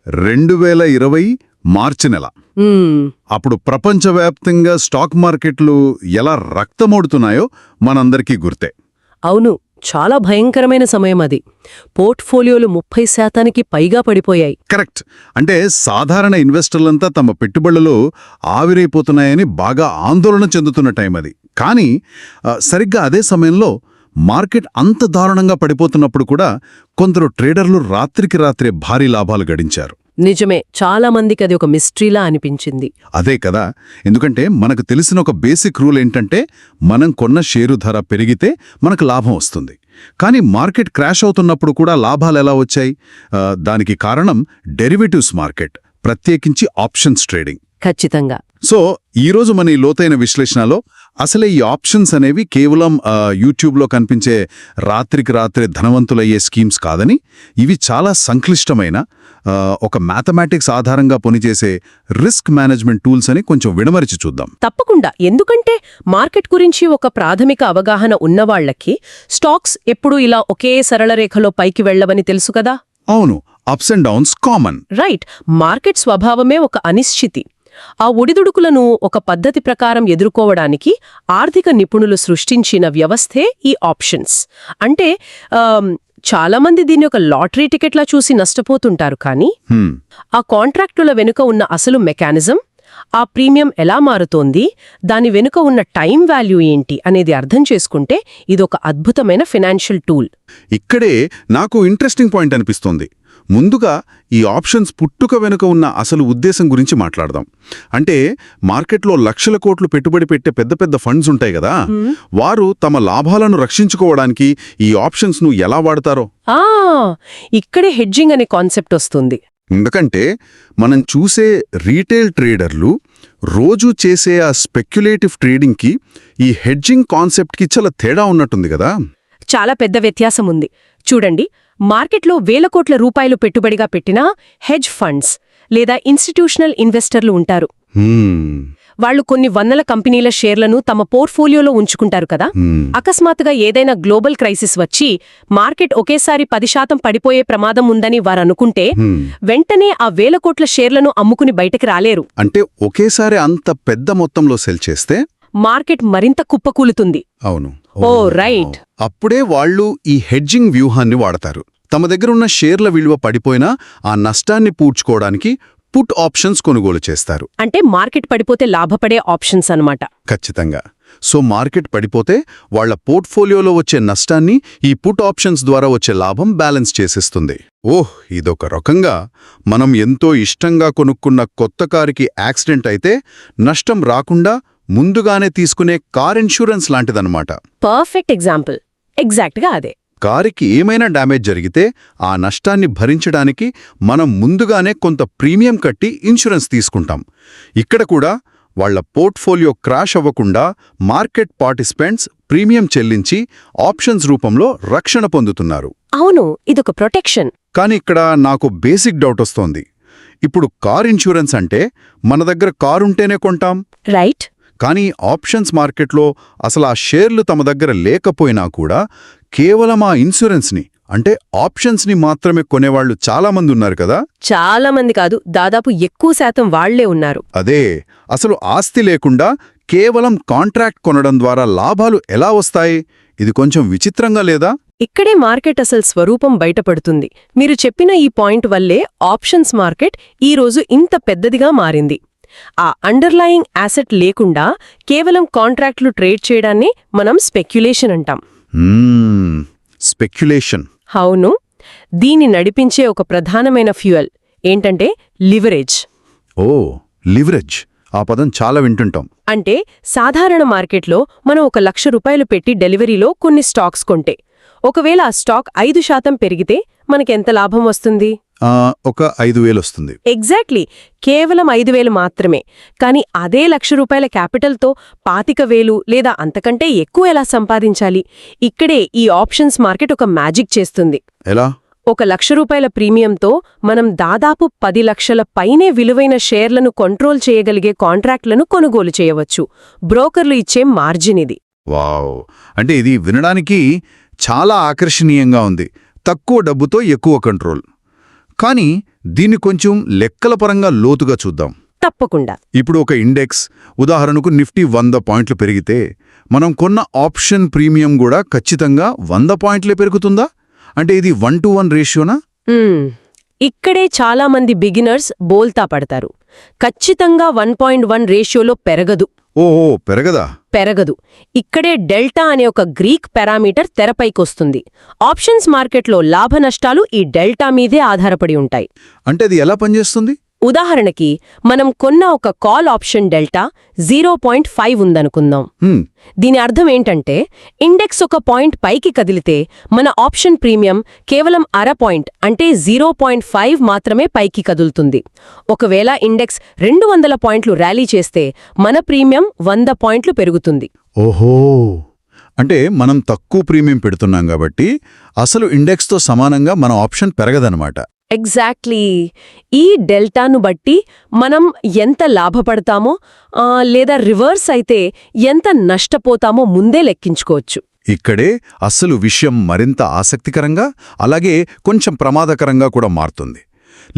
2020 మార్చి నెల. అప్పుడు ప్రపంచవ్యాప్తంగా స్టాక్ మార్కెట్లు ఎలా రక్తమోడుతున్నాయో మనందరికీ గుర్తే. అవును, చాలా భయంకరమైన సమయం అది. పోర్ట్ఫోలియోలు 30% పైగా పడిపోయాయి. కరెక్ట్. అంటే సాధారణ ఇన్వెస్టర్లంతా తమ పెట్టుబడులు ఆవిరైపోతున్నాయని బాగా ఆందోళన చెందుతున్న టైం అది. కానీ సరిగ్గా అదే సమయంలో మార్కెట్ అంత దారుణంగా పడిపోతున్నప్పుడు కూడా కొందరు ట్రేడర్లు రాత్రికి రాత్రే భారీ లాభాలు గడించారు. నిజమే, చాలా మందికి అది ఒక మిస్టరీలా అనిపించింది. అదే కదా, ఎందుకంటే మనకు తెలిసిన ఒక బేసిక్ రూల్ ఏంటంటే మనం కొన్న షేరు ధర పెరిగితే మనకు లాభం వస్తుంది. కానీ మార్కెట్ క్రాష్ అవుతున్నప్పుడు కూడా లాభాలు ఎలా వచ్చాయి? దానికి కారణం డెరివేటివ్స్ మార్కెట్, ప్రత్యేకించి ఆప్షన్స్ ట్రేడింగ్. ఖచ్చితంగా. సో ఈరోజు మన ఈ లోతైన విశ్లేషణలో అసలే ఈ ఆప్షన్స్ అనేవి కేవలం యూట్యూబ్లో కనిపించే రాత్రికి రాత్రే ధనవంతులయ్యే స్కీమ్స్ కాదని, ఇవి చాలా సంక్లిష్టమైన ఒక మ్యాథమెటిక్స్ ఆధారంగా పనిచేసే రిస్క్ మేనేజ్మెంట్ టూల్స్ అని కొంచెం విడమరిచి చూద్దాం. తప్పకుండా. ఎందుకంటే మార్కెట్ గురించి ఒక ప్రాథమిక అవగాహన ఉన్నవాళ్లకి స్టాక్స్ ఎప్పుడూ ఇలా ఒకే సరళ రేఖలో పైకి వెళ్లవని తెలుసు కదా. అవును, ups and downs common. Right. Market స్వభావమే ఒక అనిశ్చితి. ఆ ఒడిదుడుకులను ఒక పద్ధతి ప్రకారం ఎదుర్కోవడానికి ఆర్థిక నిపుణులు సృష్టించిన వ్యవస్థే ఈ ఆప్షన్స్. అంటే చాలామంది దీన్ని ఒక లాటరీ టికెట్లా చూసి నష్టపోతుంటారు. కానీ ఆ కాంట్రాక్టుల వెనుక ఉన్న అసలు మెకానిజం, ఆ ప్రీమియం ఎలా మారుతోంది, దాని వెనుక ఉన్న టైం వాల్యూ ఏంటి అనేది అర్థం చేసుకుంటే ఇదొక అద్భుతమైన ఫైనాన్షియల్ టూల్. ఇక్కడే నాకు ఇంట్రెస్టింగ్ పాయింట్ అనిపిస్తోంది. ముందుగా ఈ ఆప్షన్స్ పుట్టుక వెనుక ఉన్న అసలు ఉద్దేశం గురించి మాట్లాడదాం. అంటే మార్కెట్లో లక్షల కోట్లు పెట్టుబడి పెట్టే పెద్ద పెద్ద ఫండ్స్ ఉంటాయి కదా, వారు తమ లాభాలను రక్షించుకోవడానికి ఈ ఆప్షన్స్ను ఎలా వాడతారో ఇక్కడే హెడ్జింగ్ అనే కాన్సెప్ట్ వస్తుంది. ఎందుకంటే మనం చూసే రీటైల్ ట్రేడర్లు రోజూ చేసే ఆ స్పెక్యులేటివ్ ట్రేడింగ్కి ఈ హెడ్జింగ్ కాన్సెప్ట్కి చాలా తేడా ఉన్నట్టుంది కదా. చాలా పెద్ద వ్యత్యాసం ఉంది. చూడండి, మార్కెట్లో వేల కోట్ల రూపాయలు పెట్టుబడిగా పెట్టిన హెడ్జ్ ఫండ్స్ లేదా ఇన్స్టిట్యూషనల్ ఇన్వెస్టర్లు ఉంటారు. వాళ్లు కొన్ని వందల కంపెనీల షేర్లను తమ పోర్ట్ఫోలియోలో ఉంచుకుంటారు కదా. అకస్మాత్తుగా ఏదైనా గ్లోబల్ క్రైసిస్ వచ్చి మార్కెట్ ఒకేసారి 10% పడిపోయే ప్రమాదం ఉందని వారనుకుంటే వెంటనే ఆ వేల కోట్ల షేర్లను అమ్ముకుని బయటకు రాలేరు. అంటే ఒకేసారి అంత పెద్ద మొత్తంలో సెల్ చేస్తే మార్కెట్ మరింత కుప్పకూలుతుంది. అవును. ఓ రైట్. అప్పుడే వాళ్ళు ఈ హెడ్జింగ్ వ్యూహాన్ని వాడతారు. తమ దగ్గరున్న షేర్ల విలువ పడిపోయినా ఆ నష్టాన్ని పూడ్చుకోవడానికి పుట్ ఆప్షన్స్ కొనుగోలు చేస్తారు. అంటే మార్కెట్ పడిపోతే లాభపడే ఆప్షన్స్ అన్నమాట. ఖచ్చితంగా. సో మార్కెట్ పడిపోతే వాళ్ల పోర్ట్ఫోలియోలో వచ్చే నష్టాన్ని ఈ పుట్ ఆప్షన్స్ ద్వారా వచ్చే లాభం బ్యాలెన్స్ చేసేస్తుంది. ఇదొక రకంగా మనం ఎంతో ఇష్టంగా కొనుక్కున్న కొత్త కారుకి యాక్సిడెంట్ అయితే నష్టం రాకుండా ముందుగానే తీసుకునే కార్ ఇన్సూరెన్స్ లాంటిదన్నమాట. Perfect example. ఎగ్జాక్ట్గా అదే. కారుకి ఏమైనా డ్యామేజ్ జరిగితే ఆ నష్టాన్ని భరించడానికి మనం ముందుగానే కొంత ప్రీమియం కట్టి ఇన్సూరెన్స్ తీసుకుంటాం. ఇక్కడ కూడా వాళ్ల పోర్ట్ఫోలియో క్రాష్ అవ్వకుండా మార్కెట్ పార్టిసిపెంట్స్ ప్రీమియం చెల్లించి ఆప్షన్స్ రూపంలో రక్షణ పొందుతున్నారు. అవును, ఇదొక ప్రొటెక్షన్. కానీ ఇక్కడ నాకు బేసిక్ డౌట్ వస్తోంది. ఇప్పుడు కార్ ఇన్సూరెన్స్ అంటే మన దగ్గర కారుంటేనే కొంటాం, రైట్? కానీ ఆప్షన్స్ మార్కెట్లో అసలు ఆ షేర్లు తమ దగ్గర లేకపోయినా కూడా కేవలం ఆ ఇన్సూరెన్స్ని అంటే ఆప్షన్స్ని మాత్రమే కొనేవాళ్లు చాలామంది ఉన్నారు కదా. చాలా మంది కాదు, దాదాపు ఎక్కువ శాతం వాళ్లే ఉన్నారు. అదే, అసలు ఆస్తి లేకుండా కేవలం కాంట్రాక్ట్ కొనడం ద్వారా లాభాలు ఎలా వస్తాయి? ఇది కొంచెం విచిత్రంగా లేదా? ఇక్కడే మార్కెట్ అసలు స్వరూపం బయటపడుతుంది. మీరు చెప్పిన ఈ పాయింట్ వల్లే ఆప్షన్స్ మార్కెట్ ఈరోజు ఇంత పెద్దదిగా మారింది. ఆ అండర్లయింగ్ యాసెట్ లేకుండా కేవలం కాంట్రాక్ట్లు ట్రేడ్ చేయడాన్ని మనం స్పెక్యులేషన్ అంటాం. స్పెక్యులేషన్. అవును. దీన్ని నడిపించే ఒక ప్రధానమైన ఫ్యూయల్ ఏంటంటే లివరేజ్. లివరేజ్. ఆ పదం చాలా వింటుంటాం. అంటే సాధారణ మార్కెట్లో మనం 1 లక్ష రూపాయలు పెట్టి డెలివరీలో కొన్ని స్టాక్స్ కొంటే ఒకవేళ ఆ స్టాక్ 5% పెరిగితే మనకెంత లాభం వస్తుంది? ఒక 5,000 వస్తుంది. ఎగ్జాక్ట్లీ. కేవలం 5,000 మాత్రమే. కానీ అదే 1 లక్ష రూపాయల క్యాపిటల్తో 25,000 లేదా అంతకంటే ఎక్కువ ఎలా సంపాదించాలి? ఇక్కడే ఈ ఆప్షన్స్ మార్కెట్ ఒక మ్యాజిక్ చేస్తుంది. ఎలా? 1 లక్ష రూపాయల ప్రీమియంతో మనం దాదాపు 10 లక్షల పైనే విలువైన షేర్లను కంట్రోల్ చేయగలిగే కాంట్రాక్ట్లను కొనుగోలు చేయవచ్చు. బ్రోకర్లు ఇచ్చే మార్జిన్ ఇది. వావ్! అంటే ఇది వినడానికి చాలా ఆకర్షణీయంగా ఉంది. తక్కువ డబ్బుతో ఎక్కువ కంట్రోల్. కానీ దీన్ని కొంచెం లెక్కల పరంగా లోతుగా చూద్దాం. తప్పకుండా. ఇప్పుడు ఒక ఇండెక్స్, ఉదాహరణకు నిఫ్టీ 100 పాయింట్లు పెరిగితే మనం కొన్న ఆప్షన్ ప్రీమియం కూడా ఖచ్చితంగా 100 పాయింట్లే పెరుగుతుందా? అంటే ఇది 1:1 రేషియోనా? ఇక్కడే చాలా మంది బిగినర్స్ బోల్తా పడతారు. ఖచ్చితంగా 1.1 రేషియోలో పెరగదు. ఓహో, పెరగదా? ఇక్కడే డెల్టా అనే ఒక గ్రీక్ పారామీటర్ తెరపైకొస్తుంది. ఆప్షన్స్ మార్కెట్లో లాభనష్టాలు ఈ డెల్టా మీదే ఆధారపడి ఉంటాయి. అంటే అది ఎలా పనిచేస్తుంది? ఉదాహరణకి మనం కొన్న ఒక కాల్ ఆప్షన్ డెల్టా 0.5 ఉందనుకుందాం. దీని అర్థం ఏంటంటే ఇండెక్స్ ఒక పాయింట్ పైకి కదిలితే మన ఆప్షన్ ప్రీమియం కేవలం అర పాయింట్ అంటే 0.5 మాత్రమే పైకి కదులుతుంది. ఒకవేళ ఇండెక్స్ 200 పాయింట్లు ర్యాలీ చేస్తే మన ప్రీమియం 100 పాయింట్లు పెరుగుతుంది. ఓహో, అంటే మనం తక్కువ ప్రీమియం పెడుతున్నాం కాబట్టి అసలు ఇండెక్స్తో సమానంగా మన ఆప్షన్ పెరగదనమాట. ఎగ్జాక్ట్లీ. ఈ డెల్టాను బట్టి మనం ఎంత లాభపడతామో లేదా రివర్స్ అయితే ఎంత నష్టపోతామో ముందే లెక్కించుకోవచ్చు. ఇక్కడే అస్సలు విషయం మరింత ఆసక్తికరంగా అలాగే కొంచెం ప్రమాదకరంగా కూడా మారుతుంది.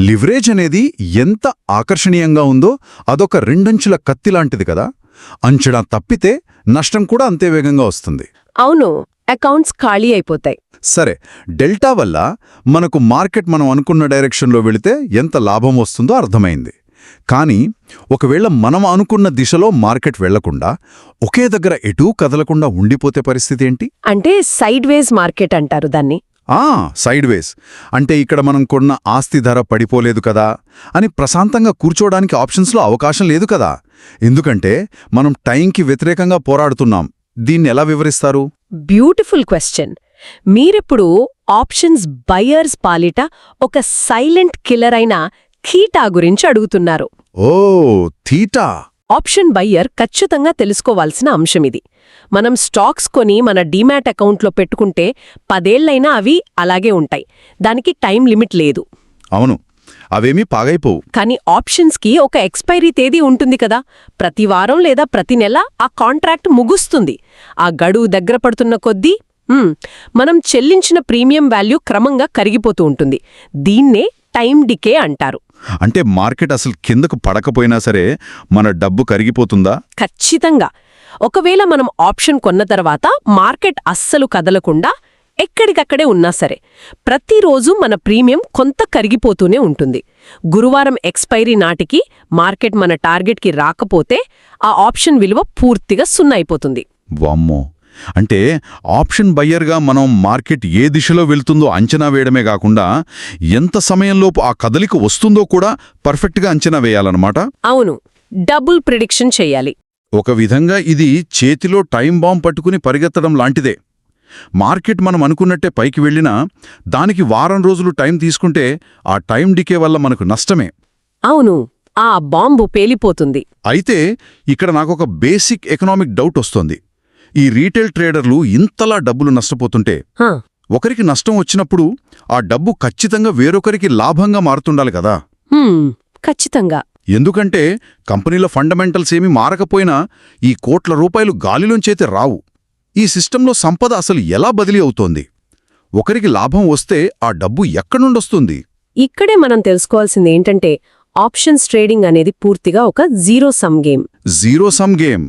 లివరేజ్ అనేది ఎంత ఆకర్షణీయంగా ఉందో అదొక రెండంచుల కత్తిలాంటిది కదా. అంచనా తప్పితే నష్టం కూడా అంతే వేగంగా వస్తుంది. అవును, అకౌంట్స్ ఖాళీ అయిపోతాయి. సరే, డెల్టా వల్ల మనకు మార్కెట్ మనం అనుకున్న డైరెక్షన్లో వెళితే ఎంత లాభం వస్తుందో అర్థమైంది. కానీ ఒకవేళ మనం అనుకున్న దిశలో మార్కెట్ వెళ్లకుండా ఒకే దగ్గర ఎటూ కదలకుండా ఉండిపోతే పరిస్థితి ఏంటి? అంటే సైడ్ వేస్ మార్కెట్ అంటారు దాన్ని. సైడ్ వేస్ అంటే ఇక్కడ మనం కొన్న ఆస్తి ధర పడిపోలేదు కదా అని ప్రశాంతంగా కూర్చోడానికి ఆప్షన్స్లో అవకాశం లేదు కదా. ఎందుకంటే మనం టైంకి వ్యతిరేకంగా పోరాడుతున్నాం. దీన్ని ఎలా వివరిస్తారు? Beautiful question. మీరెప్పుడు ఆప్షన్స్ బయర్స్ పాలిట ఒక సైలెంట్ కిల్లర్ అయిన థీటా గురించి అడుగుతున్నారు. ఓ, థీటా. ఆప్షన్ బయ్యర్ ఖచ్చితంగా తెలుసుకోవాల్సిన అంశమిది. మనం స్టాక్స్ కొని మన డీమ్యాట్ అకౌంట్లో పెట్టుకుంటే 10 ఏళ్లైనా అవి అలాగే ఉంటాయి. దానికి టైం లిమిట్ లేదు. అవును, అవేమీ పాగైపోవు. కానీ ఆప్షన్స్కి ఒక ఎక్స్పైరీ తేదీ ఉంటుంది కదా. ప్రతి వారం లేదా ప్రతి నెల ఆ కాంట్రాక్ట్ ముగుస్తుంది. ఆ గడువు దగ్గర పడుతున్న కొద్దీ మనం చెల్లించిన ప్రీమియం వాల్యూ క్రమంగా కరిగిపోతూ ఉంటుంది. దీన్నే టైం డికే అంటారు. అంటే మార్కెట్ అసలు కిందకు పడకపోయినా సరే మన డబ్బు కరిగిపోతుందా? ఖచ్చితంగా. ఒకవేళ మనం ఆప్షన్ కొన్న తర్వాత మార్కెట్ అస్సలు కదలకుండా ఎక్కడికక్కడే ఉన్నా సరే ప్రతిరోజు మన ప్రీమియం కొంత కరిగిపోతూనే ఉంటుంది. గురువారం ఎక్స్పైరీ నాటికి మార్కెట్ మన టార్గెట్కి రాకపోతే ఆ ఆప్షన్ విలువ పూర్తిగా 0 అయిపోతుంది. వామ్మో, అంటే ఆప్షన్ బయ్యర్గా మనం మార్కెట్ ఏ దిశలో వెళ్తుందో అంచనా వేయడమే కాకుండా ఎంత సమయంలోపు ఆ కదలిక వస్తుందో కూడా పర్ఫెక్ట్గా అంచనా వేయాలన్నమాట. అవును, డబుల్ ప్రిడిక్షన్ చెయ్యాలి. ఒక విధంగా ఇది చేతిలో టైం బాంబ్ పట్టుకుని పరిగెత్తడం లాంటిదే. మార్కెట్ మనం అనుకున్నట్టే పైకి వెళ్ళినా దానికి వారం రోజులు టైం తీసుకుంటే ఆ టైం డికే వల్ల మనకు నష్టమే. అవును, ఆ బాంబు పేలిపోతుంది. అయితే ఇక్కడ నాకొక బేసిక్ ఎకనామిక్ డౌట్ వస్తోంది. ఈ రీటైల్ ట్రేడర్లు ఇంతలా డబ్బులు నష్టపోతుంటే ఒకరికి నష్టం వచ్చినప్పుడు ఆ డబ్బు ఖచ్చితంగా వేరొకరికి లాభంగా మారుతుండాలి కదా. ఖచ్చితంగా. ఎందుకంటే కంపెనీల ఫండమెంటల్స్ ఏమీ మారకపోయినా ఈ కోట్ల రూపాయలు గాలిలోంచైతే రావు. ఈ సిస్టంలో సంపద అసలు ఎలా బదిలీ అవుతోంది? ఒకరికి లాభం వస్తే ఆ డబ్బు ఎక్కడుండొస్తుంది? ఇక్కడే మనం తెలుసుకోవాల్సింది ఏంటంటే ఆప్షన్స్ ట్రేడింగ్ అనేది పూర్తిగా ఒక zero sum game. Zero sum game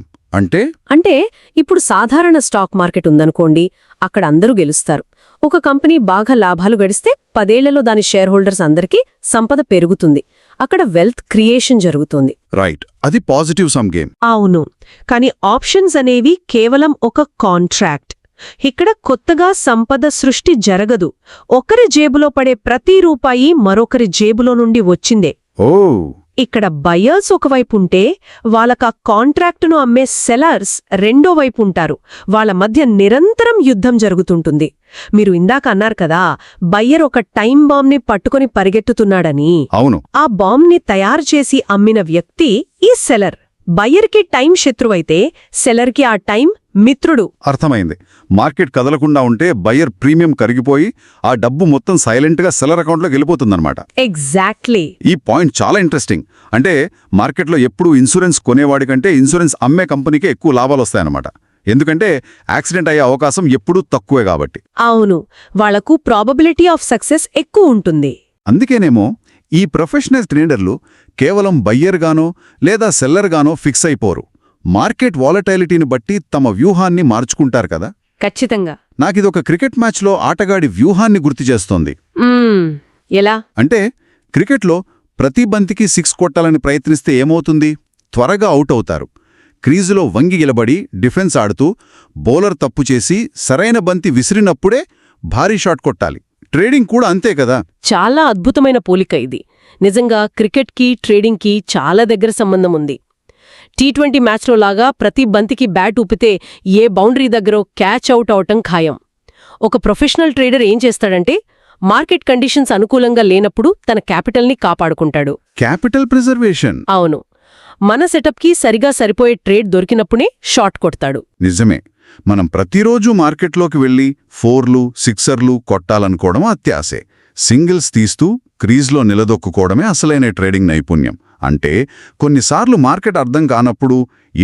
అంటే ఇప్పుడు సాధారణ స్టాక్ మార్కెట్ ఉందనుకోండి, అక్కడ అందరూ గెలుస్తారు. ఒక కంపెనీ బాగా లాభాలు గడిస్తే 10 ఏళ్లలో దాని షేర్ హోల్డర్స్ అందరికీ సంపద పెరుగుతుంది. అక్కడ వెల్త్ క్రియేషన్ జరుగుతుంది. రైట్, అది పాజిటివ్ సమ్ గేమ్. అవును, కానీ ఆప్షన్స్ అనేవి కేవలం ఒక కాంట్రాక్ట్. ఇక్కడ కొత్తగా సంపద సృష్టి జరగదు. ఒకరి జేబులో పడే ప్రతి రూపాయి మరొకరి జేబులో నుండి వచ్చిందే. ఓ, ఇక్కడ బయర్స్ ఒకవైపు ఉంటే వాళ్ళకా కాంట్రాక్టును అమ్మే సెలర్స్ రెండో వైపు ఉంటారు. వాళ్ళ మధ్య నిరంతరం యుద్ధం జరుగుతుంటుంది. మీరు ఇందాక అన్నారు కదా, బయ్యర్ ఒక టైం బాంబ్ని పట్టుకొని పరిగెట్టుతున్నాడని. అవును, ఆ బాంబ్ని తయారు చేసి అమ్మిన వ్యక్తి ఈ సెలర్. బయ్యర్కి టైం శత్రువైతే సెలర్కి ఆ టైం మిత్రుడు. అర్థమైంది. మార్కెట్ కదలకుండా ఉంటే బయ్యర్ ప్రీమియం కరిగిపోయి ఆ డబ్బు మొత్తం సైలెంట్గా సెల్లర్ అకౌంట్లోకి వెళ్ళిపోతుందన్నమాట. ఎగ్జాక్ట్లీ. ఈ పాయింట్ చాలా ఇంట్రెస్టింగ్. అంటే మార్కెట్లో ఎప్పుడూ ఇన్సూరెన్స్ కొనేవాడి కంటే ఇన్సూరెన్స్ అమ్మే కంపెనీకే ఎక్కువ లాభాలు వస్తాయన్నమాట. ఎందుకంటే యాక్సిడెంట్ అయ్యే అవకాశం ఎప్పుడూ తక్కువే కాబట్టి. అవును, వాళ్లకు ప్రాబబిలిటీ ఆఫ్ సక్సెస్ ఎక్కువ ఉంటుంది. అందుకేనేమో ఈ ప్రొఫెషనల్ ట్రేడర్లు కేవలం బయ్యర్గానో లేదా సెల్లర్గానో ఫిక్స్ అయిపోరు. మార్కెట్ వాలటైలిటీని బట్టి తమ వ్యూహాన్ని మార్చుకుంటారు కదా. ఖచ్చితంగా. నాకిదొక క్రికెట్ మ్యాచ్లో ఆటగాడి వ్యూహాన్ని గుర్తుచేస్తోంది. ఎలా అంటే క్రికెట్లో ప్రతి బంతికి 6 కొట్టాలని ప్రయత్నిస్తే ఏమవుతుంది? త్వరగా అవుట్ అవుతారు. క్రీజులో వంగి నిలబడి డిఫెన్స్ ఆడుతూ బౌలర్ తప్పు చేసి సరైన బంతి విసిరినప్పుడే భారీ షాట్ కొట్టాలి. ట్రేడింగ్ కూడా అంతే కదా. చాలా అద్భుతమైన పోలిక ఇది. నిజంగా క్రికెట్కి ట్రేడింగ్కి చాలా దగ్గర సంబంధం ఉంది. T20 మ్యాచ్లో లాగా ప్రతి బంతికి బ్యాట్ ఊపితే ఏ బౌండరీ దగ్గరో క్యాచ్ అవుట్ అవటం ఖాయం. ఒక ప్రొఫెషనల్ ట్రేడర్ ఏం చేస్తాడంటే మార్కెట్ కండిషన్స్ అనుకూలంగా లేనప్పుడు తన క్యాపిటల్ని కాపాడుకుంటాడు. Capital preservation. అవును. మన సెటప్కి సరిగా సరిపోయే ట్రేడ్ దొరికినప్పుడే షాట్ కొడతాడు. నిజమే. మనం ప్రతిరోజు మార్కెట్లోకి వెళ్ళి 4లు 6ర్లు కొట్టాలనుకోవడం అత్యాశే. సింగిల్స్ తీస్తూ క్రీజ్లో నిలదొక్కుకోవడమే అసలైన ట్రేడింగ్ నైపుణ్యం. అంటే కొన్నిసార్లు మార్కెట్ అర్థం కానప్పుడు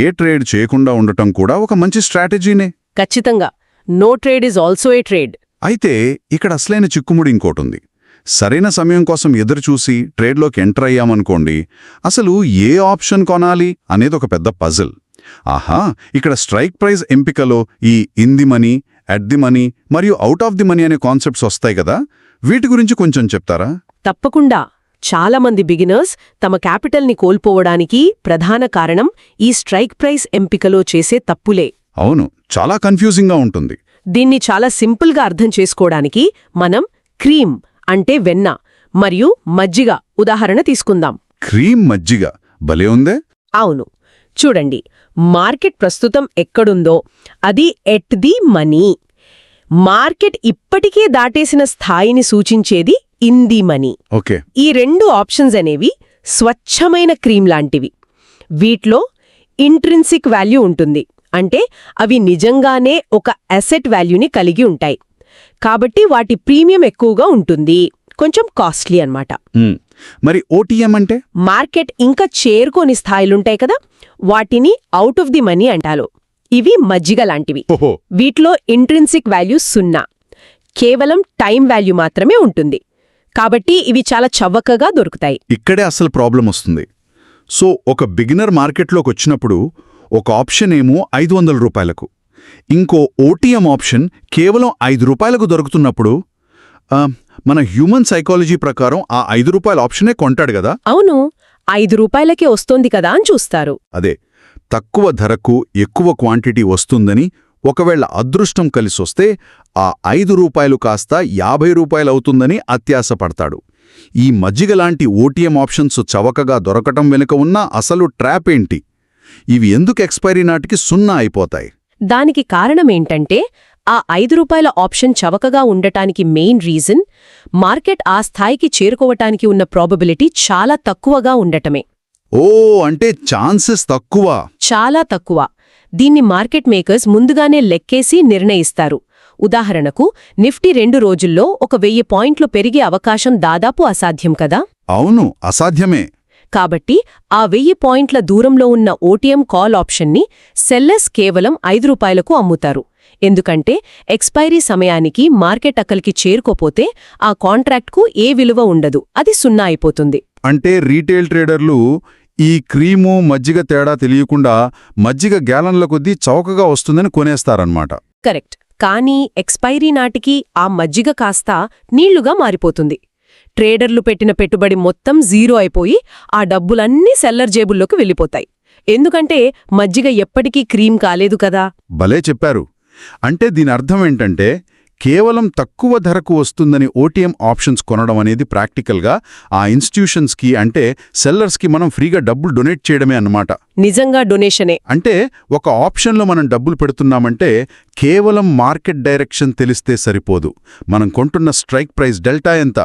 ఏ ట్రేడ్ చేయకుండా ఉండటం కూడా ఒక మంచి స్ట్రాటజీనే. ఖచ్చితంగా. No trade is also a trade. అయితే ఇక్కడ అసలైన చిక్కుముడి ఇంకోటుంది. సరైన సమయం కోసం ఎదురుచూసి ట్రేడ్లోకి ఎంటర్ అయ్యామనుకోండి, అసలు ఏ ఆప్షన్ కొనాలి అనేది ఒక పెద్ద పజిల్. ఇక్కడ స్ట్రైక్ ప్రైస్ ఎంపికలో ఈ in the money, at the money మరియు అవుట్ ఆఫ్ ది మనీ అనే కాన్సెప్ట్స్ వస్తాయి కదా. వీటి గురించి కొంచెం చెప్తారా? తప్పకుండా. చాలామంది బిగినర్స్ తమ క్యాపిటల్ని కోల్పోవడానికి ప్రధాన కారణం ఈ స్ట్రైక్ ప్రైస్ ఎంపికలో చేసే తప్పులే. అవును, చాలా కన్ఫ్యూజింగ్గా ఉంటుంది. దీన్ని చాలా సింపుల్గా అర్థం చేసుకోవడానికి మనం క్రీమ్ అంటే వెన్న మరియు మజ్జిగ ఉదాహరణ తీసుకుందాం. క్రీమ్ మజ్జిగ భలే ఉందే. అవును. చూడండి, మార్కెట్ ప్రస్తుతం ఎక్కడుందో అది ఎట్ ది మనీ. మార్కెట్ ఇప్పటికే దాటేసిన స్థాయిని సూచించేది ఇన్ ది మనీ. ఓకే. ఈ 2 ఆప్షన్స్ అనేవి స్వచ్ఛమైన క్రీమ్ లాంటివి. వీటిలో ఇంట్రిన్సిక్ వాల్యూ ఉంటుంది. అంటే అవి నిజంగానే ఒక అసెట్ వాల్యూని కలిగి ఉంటాయి. కాబట్టి వాటి ప్రీమియం ఎక్కువగా ఉంటుంది. కొంచెం కాస్ట్లీ అన్నమాట. మరి ఓటీఎం అంటే? మార్కెట్ ఇంకా చేరుకోని స్థాయిలుంటాయి కదా, వాటిని అవుట్ ఆఫ్ ది మనీ అంటారు. ఇవి మజ్జిగ లాంటివి. వీటిలో ఇంట్రిన్సిక్ వాల్యూ 0. కేవలం టైం వాల్యూ మాత్రమే ఉంటుంది. కాబట్టి ఇవి చాలా చవకగా దొరుకుతాయి. ఇక్కడే అసలు ప్రాబ్లం వస్తుంది. సో ఒక బిగినర్ మార్కెట్లోకి వచ్చినప్పుడు ఒక ఆప్షన్ ఏమో 500 రూపాయలకు, ఇంకో ఓటీఎం ఆప్షన్ కేవలం 5 రూపాయలకు దొరుకుతున్నప్పుడు మన హ్యూమన్ సైకాలజీ ప్రకారం ఆ 5 రూపాయల ఆప్షనే కొంటాడు కదా. అవును, 5 రూపాయలకే వస్తోంది కదా అని చూస్తారు. అదే, తక్కువ ధరకు ఎక్కువ క్వాంటిటీ వస్తుందని ఒకవేళ అదృష్టం కలిసొస్తే ఆ 5 రూపాయలు కాస్త 50 రూపాయలవుతుందని అత్యాశపడతాడు. ఈ మజ్జిగలాంటి ఓటీఎం ఆప్షన్స్ చవకగా దొరకటం వెనుక ఉన్న అసలు ట్రాప్ ఏంటి? ఇవి ఎందుకు ఎక్స్పైరీ నాటికి 0 అయిపోతాయి? దానికి కారణమేంటంటే ఆ 5 రూపాయల ఆప్షన్ చవకగా ఉండటానికి మెయిన్ రీజన్ మార్కెట్ ఆ స్థాయికి చేరుకోవటానికి ఉన్న ప్రాబబిలిటీ చాలా తక్కువగా ఉండటమే. ఓ, అంటే ఛాన్సెస్ తక్కువ. చాలా తక్కువ. దీన్ని మార్కెట్ మేకర్స్ ముందుగానే లెక్కేసి నిర్ణయిస్తారు. ఉదాహరణకు నిఫ్టీ 2 రోజుల్లో ఒక 1000 పాయింట్లు పెరిగే అవకాశం దాదాపు అసాధ్యం కదా. అవును, అసాధ్యమే. కాబట్టి ఆ 1000 పాయింట్ల దూరంలో ఉన్న ఓటీఎం కాల్ ఆప్షన్ని సెల్లర్స్ కేవలం 5 రూపాయలకు అమ్ముతారు. ఎందుకంటే ఎక్స్పైరీ సమయానికి మార్కెట్ అక్కలికి చేరుకోపోతే ఆ కాంట్రాక్ట్కు ఏ విలువ ఉండదు, అది 0 అయిపోతుంది. అంటే రీటైల్ ట్రేడర్లు ఈ క్రీము మజ్జిగ తేడా తెలియకుండా మజ్జిగ గ్యాలన్ల కొద్దీ చౌకగా వస్తుందని కొనేస్తారన్నమాట. కరెక్ట్. కానీ ఎక్స్పైరీ నాటికి ఆ మజ్జిగ కాస్త నీళ్లుగా మారిపోతుంది. ట్రేడర్లు పెట్టిన పెట్టుబడి మొత్తం 0 అయిపోయి ఆ డబ్బులన్నీ సెల్లర్ జేబుల్లోకి వెళ్ళిపోతాయి. ఎందుకంటే మజ్జిగ ఎప్పటికీ క్రీమ్ కాలేదు కదా. భలే చెప్పారు. అంటే దీని అర్థం ఏంటంటే కేవలం తక్కువ ధరకు వస్తుందని ఓటీఎం ఆప్షన్స్ కొనడం అనేది ప్రాక్టికల్గా ఆ ఇన్స్టిట్యూషన్స్కి అంటే సెల్లర్స్కి మనం ఫ్రీగా డబ్బులు డొనేట్ చేయడమే అన్నమాట. నిజంగా డొనేషనే. అంటే ఒక ఆప్షన్లో మనం డబ్బులు పెడుతున్నామంటే కేవలం మార్కెట్ డైరెక్షన్ తెలిస్తే సరిపోదు. మనం కొంటున్న స్ట్రైక్ ప్రైస్ డెల్టా ఎంత,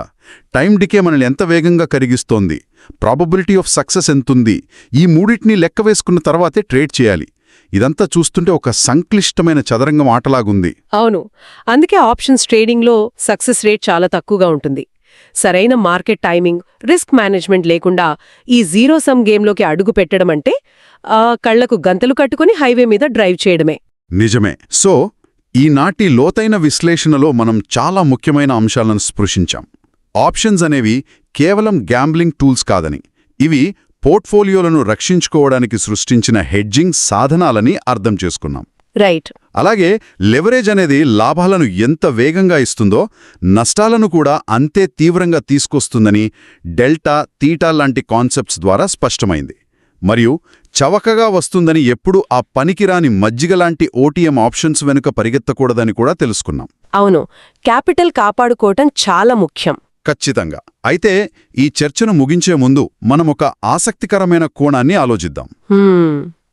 టైం డికే మనల్ని ఎంత వేగంగా కరిగిస్తోంది, ప్రాబబిలిటీ ఆఫ్ సక్సెస్ ఎంతుంది, ఈ మూడింటినీ లెక్క వేసుకున్న తర్వాతే ట్రేడ్ చేయాలి. ఇదంతా చూస్తుంటే ఒక సంక్లిష్టమైన చదరంగం ఆటలాగుంది. అవును, అందుకే ఆప్షన్స్ ట్రేడింగ్లో సక్సెస్ రేట్ చాలా తక్కువగా ఉంటుంది. సరైన మార్కెట్ టైమింగ్, రిస్క్ మేనేజ్మెంట్ లేకుండా ఈ జీరో సమ్ గేమ్లోకి అడుగు పెట్టడం అంటే కళ్లకు గంతలు కట్టుకుని హైవే మీద డ్రైవ్ చేయడమే. నిజమే. సో ఈనాటి లోతైన విశ్లేషణలో మనం చాలా ముఖ్యమైన అంశాలను స్పృశించాం. ఆప్షన్స్ అనేవి కేవలం గ్యాంబ్లింగ్ టూల్స్ కాదని, ఇవి పోర్ట్ఫోలియోలను రక్షించుకోవడానికి సృష్టించిన హెడ్జింగ్ సాధనాలని అర్థం చేసుకున్నాం. రైట్. అలాగే లెవరేజ్ అనేది లాభాలను ఎంత వేగంగా ఇస్తుందో నష్టాలను కూడా అంతే తీవ్రంగా తీసుకొస్తుందని డెల్టా, తీటా లాంటి కాన్సెప్ట్స్ ద్వారా స్పష్టమైంది. మరియు చవకగా వస్తుందని ఎప్పుడూ ఆ పనికిరాని మజ్జిగలాంటి ఓటీఎం ఆప్షన్స్ వెనుక పరిగెత్తకూడదని కూడా తెలుసుకున్నాం. అవును, క్యాపిటల్ కాపాడుకోవటం చాలా ముఖ్యం. ఖచ్చితంగా. అయితే ఈ చర్చను ముగించే ముందు మనం ఒక ఆసక్తికరమైన కోణాన్ని ఆలోచిద్దాం.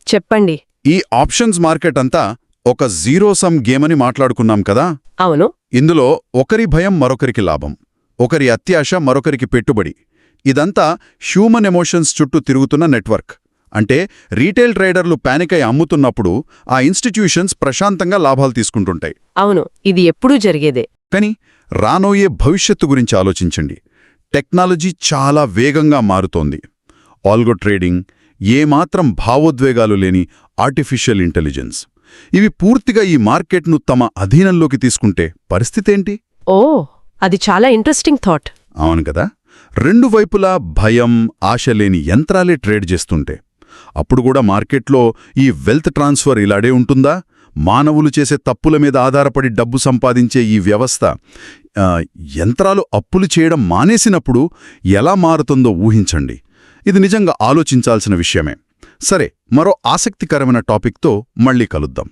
చెప్పండి. ఈ ఆప్షన్స్ మార్కెట్ అంతా ఒక జీరో సమ్ గేమ్ అని మాట్లాడుకున్నాం కదా. అవును. ఇందులో ఒకరి భయం మరొకరికి లాభం, ఒకరి అత్యాశ మరొకరికి పెట్టుబడి, ఇదంతా హ్యూమన్ ఎమోషన్స్ చుట్టూ తిరుగుతున్న నెట్వర్క్. అంటే రీటైల్ ట్రేడర్లు పానిక్ అయి అమ్ముతున్నప్పుడు ఆ ఇన్స్టిట్యూషన్స్ ప్రశాంతంగా లాభాలు తీసుకుంటుంటాయి. అవును, ఇది ఎప్పుడూ జరిగేదే. కానీ రానోయే భవిష్యత్తు గురించి ఆలోచించండి. టెక్నాలజీ చాలా వేగంగా మారుతోంది. ఆల్గో ట్రేడింగ్, ఏమాత్రం భావోద్వేగాలు లేని ఆర్టిఫిషియల్ ఇంటెలిజెన్స్, ఇవి పూర్తిగా ఈ మార్కెట్ను తమ అధీనంలోకి తీసుకుంటే పరిస్థితేంటి? ఓ, అది చాలా ఇంట్రెస్టింగ్ థాట్. అవును కదా. రెండు వైపులా భయం, ఆశ లేని యంత్రాలే ట్రేడ్ చేస్తుంటే అప్పుడు కూడా మార్కెట్లో ఈ వెల్త్ ట్రాన్స్ఫర్ ఇలాడే ఉంటుందా? మానవులు చేసే తప్పుల మీద ఆధారపడి డబ్బు సంపాదించే ఈ వ్యవస్థ యంత్రాలు అప్పులు చేయడం మానేసినప్పుడు ఎలా మారుతుందో ఊహించండి. ఇది నిజంగా ఆలోచించాల్సిన విషయమే. సరే, మరో ఆసక్తికరమైన టాపిక్తో మళ్ళీ కలుద్దాం.